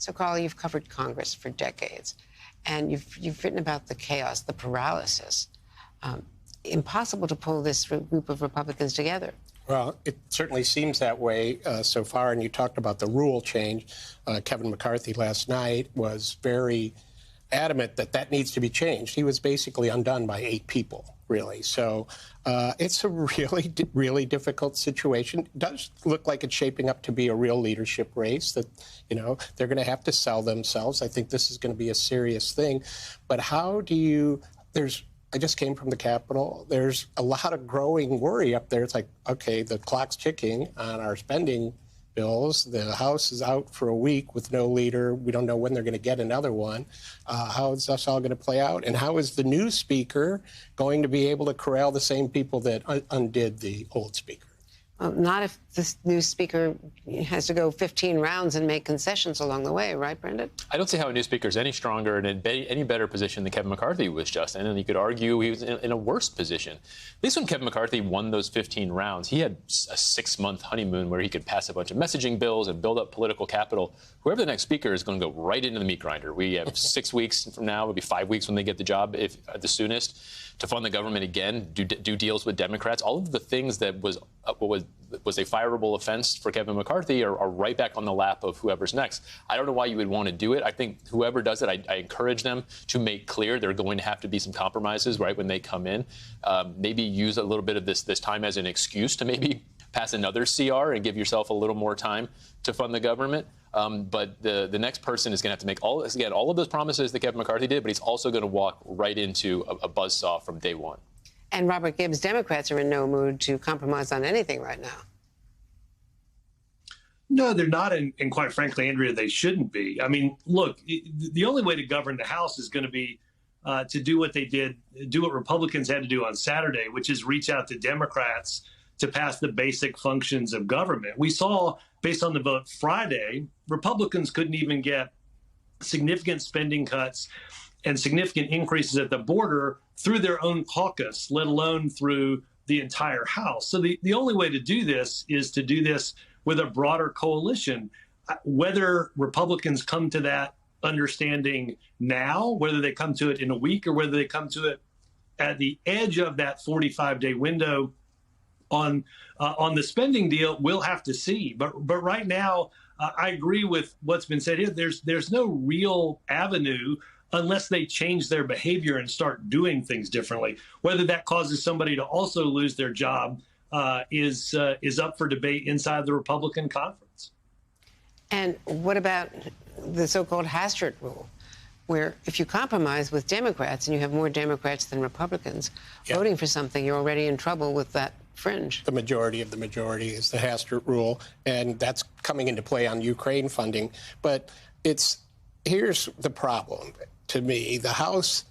So, Carl, you've covered Congress for decades, and you've written about the chaos, the paralysis. Impossible to pull this group of Republicans together. Well, it certainly seems that way so far. And you talked about the rule change. Kevin McCarthy last night was very adamant that that needs to be changed. He was basically undone by 8 people, really. So it's a really, really difficult situation. It does look like it's shaping up to be a real leadership race that, you know, they're going to have to sell themselves. I think this is going to be a serious thing. But how do you, I just came from the Capitol. There's a lot of growing worry up there. It's like, okay, the clock's ticking on our spending bills. The House is out for a week with no leader. We don't know when they're going to get another one. How is this all going to play out? And how is the new speaker going to be able to corral the same people that undid the old speaker? Well, not if this new speaker has to go 15 rounds and make concessions along the way, right, Brendan? I don't see how a new speaker is any stronger and in any better position than Kevin McCarthy was just in. And you could argue he was in a worse position. At least when Kevin McCarthy won those 15 rounds, he had a 6-month honeymoon where he could pass a bunch of messaging bills and build up political capital. Whoever the next speaker is going to go right into the meat grinder. We have 6 weeks from now, it'll be 5 weeks when they get the job, if at the soonest, to fund the government again, do deals with Democrats. All of the things that was a fireable offense for Kevin McCarthy are right back on the lap of whoever's next. I don't know why you would want to do it. I think whoever does it, I encourage them to make clear there are going to have to be some compromises right when they come in. Maybe use a little bit of this time as an excuse to maybe pass another CR and give yourself a little more time to fund the government. But the next person is going to have to make all of those promises that Kevin McCarthy did, but he's also going to walk right into a buzzsaw from day one. And Robert Gibbs, Democrats are in no mood to compromise on anything right now. No, they're not, and quite frankly, Andrea, they shouldn't be. I mean, look, the only way to govern the House is going to be to do what they did, do what Republicans had to do on Saturday, which is reach out to Democrats to pass the basic functions of government. We saw, based on the vote Friday, Republicans couldn't even get significant spending cuts and significant increases at the border through their own caucus, let alone through the entire House. So the only way to do this is to do this with a broader coalition. Whether Republicans come to that understanding now, whether they come to it in a week, or whether they come to it at the edge of that 45-day window on the spending deal, we'll have to see. But right now, I agree with what's been said here. There's no real avenue unless they change their behavior and start doing things differently. Whether that causes somebody to also lose their job is up for debate inside the Republican conference. And what about the so-called Hastert rule, where if you compromise with Democrats and you have more Democrats than Republicans voting for something, you're already in trouble with that fringe? The majority of the majority is the Hastert rule, and that's coming into play on Ukraine funding. But here's the problem to me. The House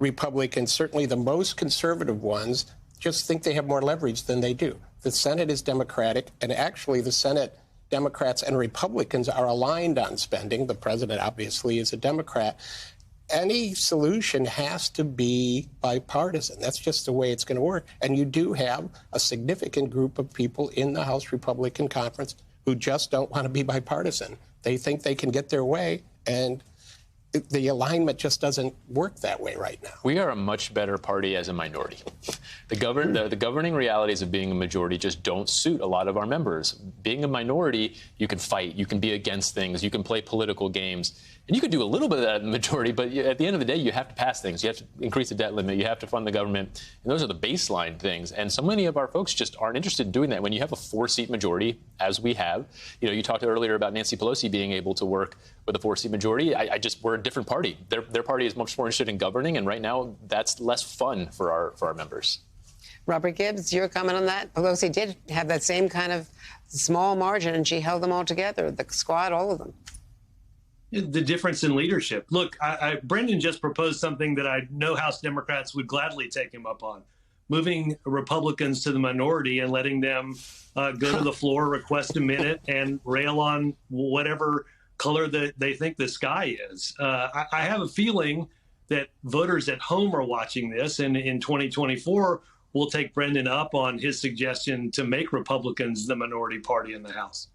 Republicans, certainly the most conservative ones, just think they have more leverage than they do. The Senate is Democratic, and actually the Senate Democrats and Republicans are aligned on spending. The president obviously is a Democrat. Any solution has to be bipartisan. That's just the way it's going to work. And you do have a significant group of people in the House Republican Conference who just don't want to be bipartisan. They think they can get their way, and the alignment just doesn't work that way right now. We are a much better party as a minority. The governing realities of being a majority just don't suit a lot of our members. Being a minority, you can fight, you can be against things, you can play political games, and you can do a little bit of that in the majority, but at the end of the day, you have to pass things. You have to increase the debt limit, you have to fund the government, and those are the baseline things. And so many of our folks just aren't interested in doing that. When you have a 4-seat majority, as we have, you talked earlier about Nancy Pelosi being able to work with a 4-seat majority. We're a different party. Their party is much more interested in governing, and right now that's less fun for our members. Robert Gibbs, your comment on that? Pelosi did have that same kind of small margin, and she held them all together, the squad, all of them. The difference in leadership. Look, Brendan just proposed something that I know House Democrats would gladly take him up on, moving Republicans to the minority and letting them go to the floor, request a minute, and rail on whatever color that they think the sky is. I have a feeling that voters at home are watching this, and in 2024, we'll take Brendan up on his suggestion to make Republicans the minority party in the House.